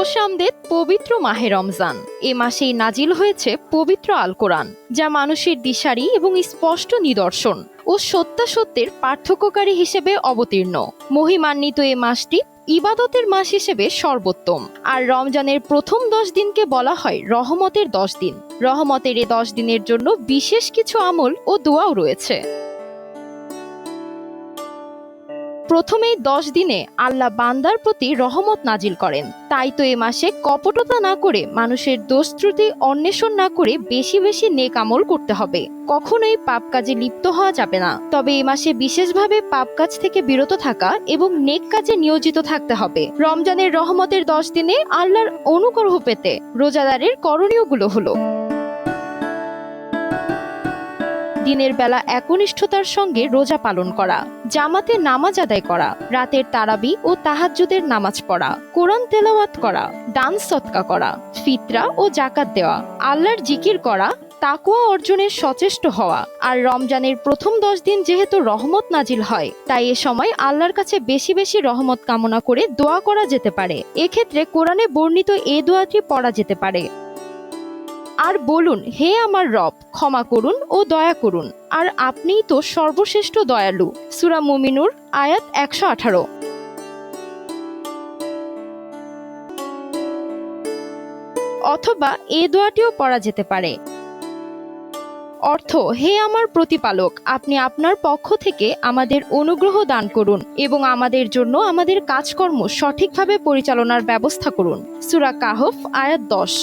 খোশামদেদ পবিত্র মাহে রমজান। এ মাসেই নাজিল হয়েছে পবিত্র আল কোরআন, যা মানুষের দিশারি এবং স্পষ্ট নিদর্শন ও সত্যাসত্যের পার্থক্যকারী হিসেবে অবতীর্ণ। মহিমান্বিত এ মাসটি ইবাদতের মাস হিসেবে সর্বোত্তম। আর রমজানের প্রথম 10 দিনকে বলা হয় রহমতের 10 দিন। রহমতের এ 10 দিনের জন্য বিশেষ কিছু আমল ও দোয়াও রয়েছে। প্রথমেই 10 দিনে আল্লাহ বান্দার প্রতি রহমত নাজিল করেন। তাই তো এ মাসে কপটতা না করে, মানুষের দোষ ত্রুটি অন্বেষণ না করে বেশি বেশি নেক আমল করতে হবে। কখনোই পাপ কাজে লিপ্ত হওয়া যাবে না। তবে এ মাসে বিশেষভাবে পাপ কাজ থেকে বিরত থাকা এবং নেক কাজে নিয়োজিত থাকতে হবে। রমজানের রহমতের 10 দিনে আল্লাহর অনুগ্রহ পেতে রোজাদারের করণীয়গুলো হলো: দিনের বেলা একনিষ্ঠতার সঙ্গে রোজা পালন করা, জামাতে নামাজ আদায় করা, রাতের তারাবি ও তাহাজ্জুদের নামাজ পড়া, কোরআন তেলাওয়াত করা, দান সদকা করা, ফিতরা ও জাকাত দেওয়া, আল্লাহর জিকির করা, তাকওয়া অর্জনের সচেষ্ট হওয়া। আর রমজানের প্রথম 10 দিন যেহেতু রহমত নাজিল হয়, তাই এ সময় আল্লাহর কাছে বেশি বেশি রহমত কামনা করে দোয়া করা যেতে পারে। এক্ষেত্রে কোরআনে বর্ণিত এ দোয়াটি পড়া যেতে পারে: আর বলুন, হে আমার রব, ক্ষমা করুন ও দয়া করুন, আর আপনিই তো সর্বশ্রেষ্ঠ দয়ালু। সূরা মুমিনুর আয়াত 118। অথবা এই দোয়াটিও পড়া যেতে পারে: অর্থ, হে আমার প্রতিপালক, আপনি আপনার পক্ষ থেকে আমাদের অনুগ্রহ দান করুন এবং আমাদের জন্য আমাদের কাজকর্ম সঠিকভাবে পরিচালনার ব্যবস্থা করুন। সূরা কাহফ আয়াত 10।